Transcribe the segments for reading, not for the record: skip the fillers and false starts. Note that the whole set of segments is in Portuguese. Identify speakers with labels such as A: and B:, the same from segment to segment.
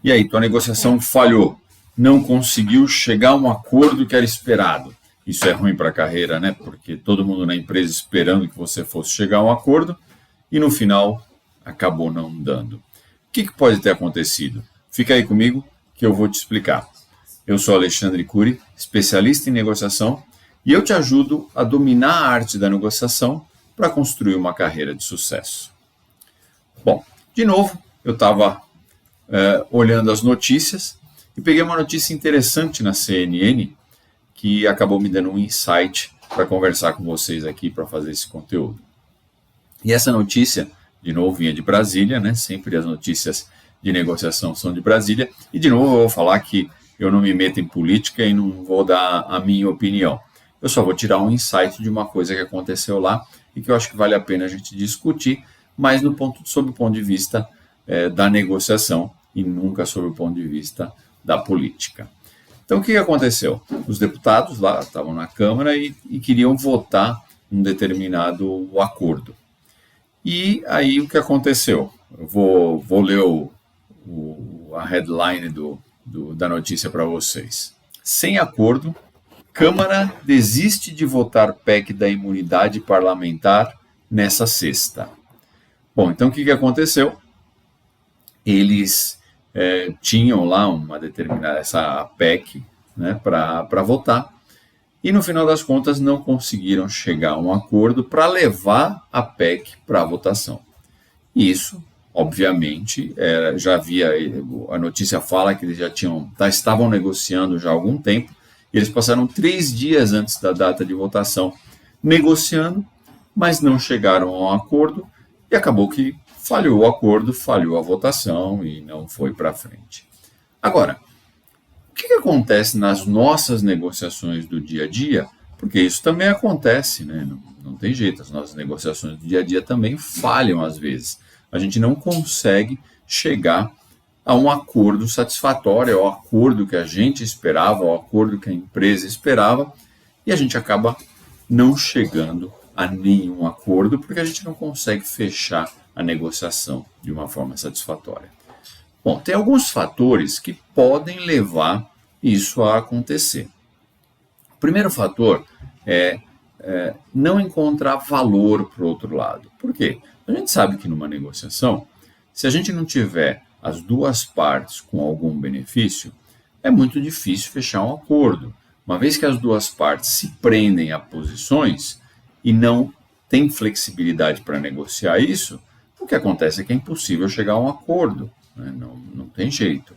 A: E aí, tua negociação falhou, não conseguiu chegar a um acordo que era esperado. Isso é ruim para a carreira, né? Porque todo mundo na empresa esperando que você fosse chegar a um acordo e no final acabou não dando. O que pode ter acontecido? Fica aí comigo que eu vou te explicar. Eu sou Alexandre Cury, especialista em negociação, e eu te ajudo a dominar a arte da negociação para construir uma carreira de sucesso. Bom, de novo, eu estava olhando as notícias e peguei uma notícia interessante na CNN que acabou me dando um insight para conversar com vocês aqui para fazer esse conteúdo. E essa notícia, de novo, vinha de Brasília, né? Sempre as notícias de negociação são de Brasília. E, de novo, eu vou falar que eu não me meto em política e não vou dar a minha opinião. Eu só vou tirar um insight de uma coisa que aconteceu lá e que eu acho que vale a pena a gente discutir, mas sob o ponto de vista da negociação e nunca sob o ponto de vista da política. Então, o que aconteceu? Os deputados lá estavam na Câmara e queriam votar um determinado acordo. E aí, o que aconteceu? Eu vou ler a headline da notícia para vocês. Sem acordo, Câmara desiste de votar PEC da imunidade parlamentar nessa sexta. Bom, então o que aconteceu? Eles tinham lá uma determinada essa PEC, né, para votar, e no final das contas não conseguiram chegar a um acordo para levar a PEC para a votação. E isso, obviamente, já havia, a notícia fala que eles já estavam negociando já há algum tempo, e eles passaram 3 dias antes da data de votação negociando, mas não chegaram a um acordo, e acabou que falhou o acordo, falhou a votação e não foi para frente. Agora, o que acontece nas nossas negociações do dia a dia? Porque isso também acontece, né? Não tem jeito, as nossas negociações do dia a dia também falham às vezes. A gente não consegue chegar a um acordo satisfatório, ao acordo que a gente esperava, ao acordo que a empresa esperava, e a gente acaba não chegando a nenhum acordo, porque a gente não consegue fechar a negociação de uma forma satisfatória. Bom, tem alguns fatores que podem levar isso a acontecer. O primeiro fator é não encontrar valor para o outro lado. Por quê? A gente sabe que numa negociação, se a gente não tiver as duas partes com algum benefício, é muito difícil fechar um acordo. Uma vez que as duas partes se prendem a posições e não tem flexibilidade para negociar isso, o que acontece é que é impossível chegar a um acordo, né? Não tem jeito.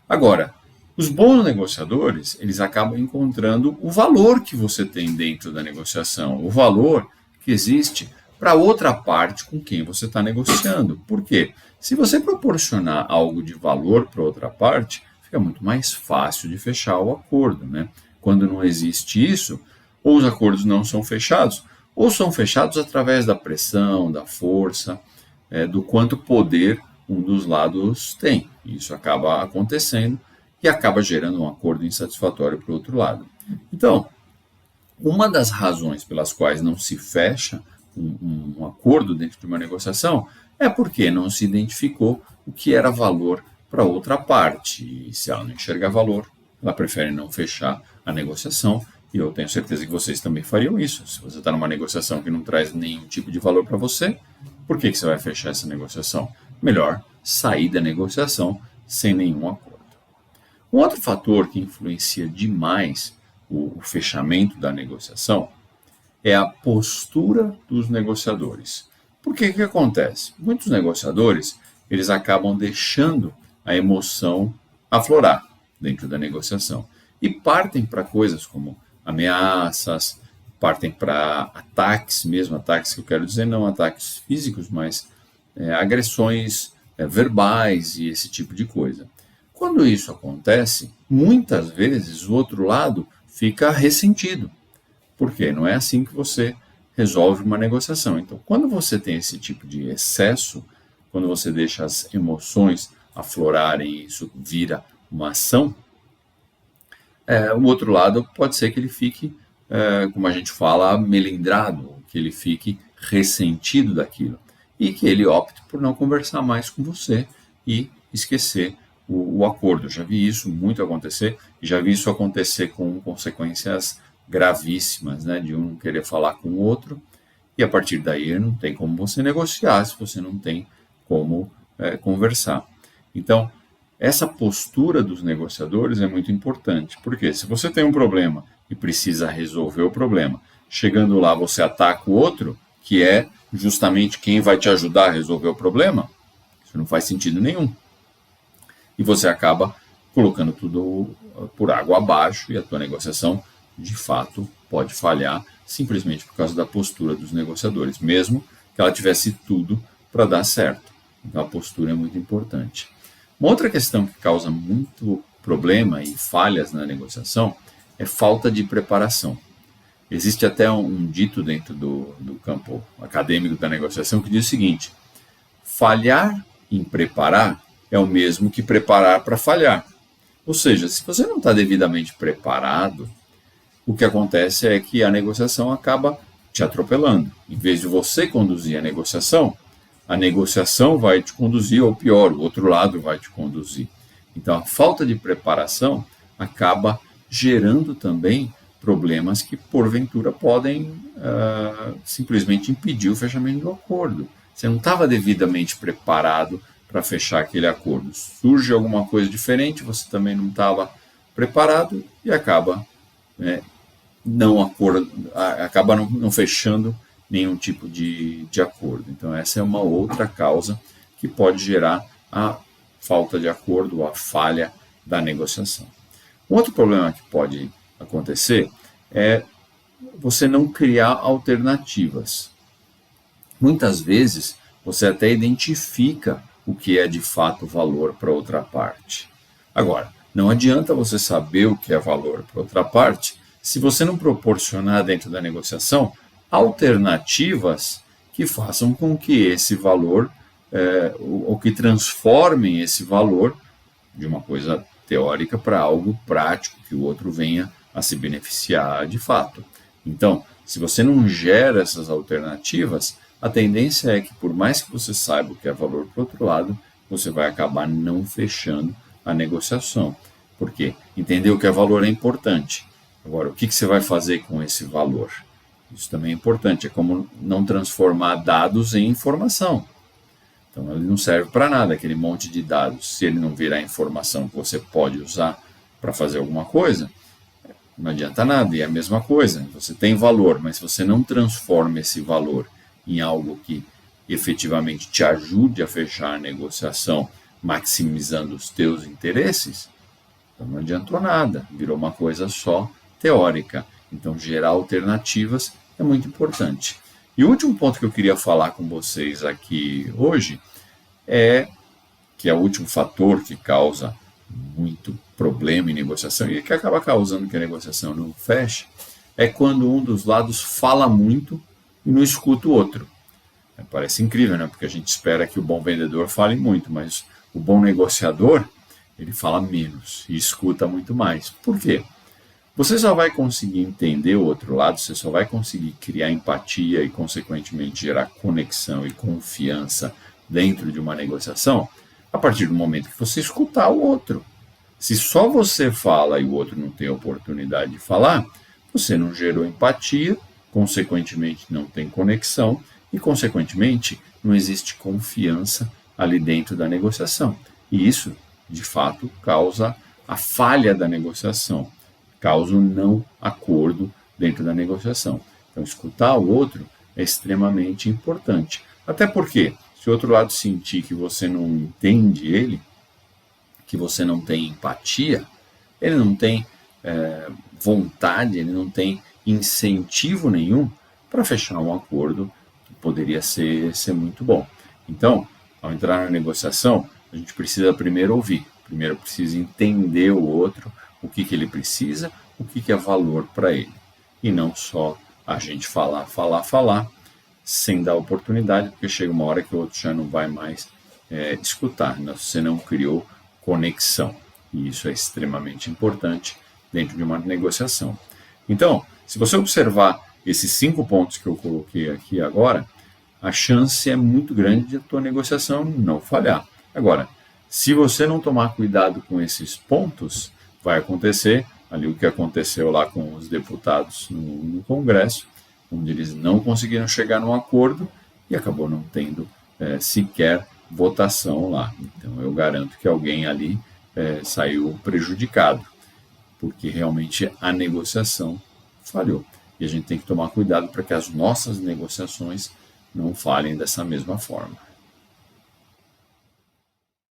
A: Agora, os bons negociadores, eles acabam encontrando o valor que você tem dentro da negociação, o valor que existe para outra parte com quem você está negociando. Por quê? Se você proporcionar algo de valor para outra parte, fica muito mais fácil de fechar o acordo, né? Quando não existe isso, ou os acordos não são fechados, ou são fechados através da pressão, da força, do quanto poder um dos lados tem. Isso acaba acontecendo e acaba gerando um acordo insatisfatório para o outro lado. Então, uma das razões pelas quais não se fecha um acordo dentro de uma negociação é porque não se identificou o que era valor para outra parte. E se ela não enxergar valor, ela prefere não fechar a negociação. E eu tenho certeza que vocês também fariam isso. Se você está numa negociação que não traz nenhum tipo de valor para você, por que você vai fechar essa negociação? Melhor sair da negociação sem nenhum acordo. Um outro fator que influencia demais o fechamento da negociação é a postura dos negociadores. Por que acontece? Muitos negociadores, eles acabam deixando a emoção aflorar dentro da negociação e partem para coisas como ameaças, partem para ataques mesmo, ataques que eu quero dizer não ataques físicos, mas agressões verbais e esse tipo de coisa. Quando isso acontece, muitas vezes o outro lado fica ressentido. Por quê? Não é assim que você resolve uma negociação. Então, quando você tem esse tipo de excesso, quando você deixa as emoções aflorarem e isso vira uma ação, o outro lado pode ser que ele fique, como a gente fala, melindrado, que ele fique ressentido daquilo e que ele opte por não conversar mais com você e esquecer o acordo. Eu já vi isso muito acontecer, e já vi isso acontecer com consequências gravíssimas, né, de um não querer falar com o outro, e a partir daí não tem como você negociar se você não tem como conversar. Então, essa postura dos negociadores é muito importante, porque se você tem um problema e precisa resolver o problema, chegando lá você ataca o outro, que é justamente quem vai te ajudar a resolver o problema, isso não faz sentido nenhum. E você acaba colocando tudo por água abaixo e a tua negociação, de fato, pode falhar simplesmente por causa da postura dos negociadores, mesmo que ela tivesse tudo para dar certo. Então a postura é muito importante. Uma outra questão que causa muito problema e falhas na negociação é falta de preparação. Existe até um dito dentro do campo acadêmico da negociação que diz o seguinte: falhar em preparar é o mesmo que preparar para falhar. Ou seja, se você não está devidamente preparado, o que acontece é que a negociação acaba te atropelando. Em vez de você conduzir a negociação vai te conduzir, ou pior, o outro lado vai te conduzir. Então, a falta de preparação acaba gerando também problemas que, porventura, podem simplesmente impedir o fechamento do acordo. Você não estava devidamente preparado para fechar aquele acordo. Surge alguma coisa diferente, você também não estava preparado e acaba não fechando nenhum tipo de acordo. Então, essa é uma outra causa que pode gerar a falta de acordo ou a falha da negociação. Um outro problema que pode acontecer é você não criar alternativas. Muitas vezes, você até identifica o que é de fato valor para outra parte. Agora, não adianta você saber o que é valor para outra parte se você não proporcionar dentro da negociação alternativas que façam com que esse valor, ou que transformem esse valor de uma coisa teórica para algo prático, que o outro venha a se beneficiar de fato. Então, se você não gera essas alternativas, a tendência é que, por mais que você saiba o que é valor para o outro lado, você vai acabar não fechando a negociação. Por quê? Entender o que é valor é importante. Agora, o que você vai fazer com esse valor? Isso também é importante. É como não transformar dados em informação. Então, ele não serve para nada, aquele monte de dados. Se ele não virar informação que você pode usar para fazer alguma coisa, não adianta nada. E é a mesma coisa. Você tem valor, mas se você não transforma esse valor em algo que efetivamente te ajude a fechar a negociação, maximizando os teus interesses, então não adiantou nada, virou uma coisa só teórica. Então, gerar alternativas é muito importante. E o último ponto que eu queria falar com vocês aqui hoje que é o último fator que causa muito problema em negociação e que acaba causando que a negociação não feche, é quando um dos lados fala muito e não escuta o outro. Parece incrível, né? Porque a gente espera que o bom vendedor fale muito, mas o bom negociador, ele fala menos e escuta muito mais. Por quê? Você só vai conseguir entender o outro lado, você só vai conseguir criar empatia e, consequentemente, gerar conexão e confiança dentro de uma negociação a partir do momento que você escutar o outro. Se só você fala e o outro não tem a oportunidade de falar, você não gerou empatia, consequentemente não tem conexão e, consequentemente, não existe confiança ali dentro da negociação. E isso, de fato, causa a falha da negociação, causa um não acordo dentro da negociação. Então, escutar o outro é extremamente importante. Até porque, se o outro lado sentir que você não entende ele, que você não tem empatia, ele não tem vontade, ele não tem incentivo nenhum para fechar um acordo que poderia ser muito bom. Então, ao entrar na negociação, a gente precisa primeiro ouvir, primeiro precisa entender o outro, o que ele precisa, o que é valor para ele. E não só a gente falar, sem dar oportunidade, porque chega uma hora que o outro já não vai mais escutar, né? Você não criou conexão. E isso é extremamente importante dentro de uma negociação. Então, se você observar esses 5 pontos que eu coloquei aqui agora, a chance é muito grande de a tua negociação não falhar. Agora, Se você não tomar cuidado com esses pontos, vai acontecer ali o que aconteceu lá com os deputados no Congresso, onde eles não conseguiram chegar num acordo e acabou não tendo sequer votação lá. Então eu garanto que alguém ali saiu prejudicado, porque realmente a negociação falhou. E a gente tem que tomar cuidado para que as nossas negociações não falhem dessa mesma forma.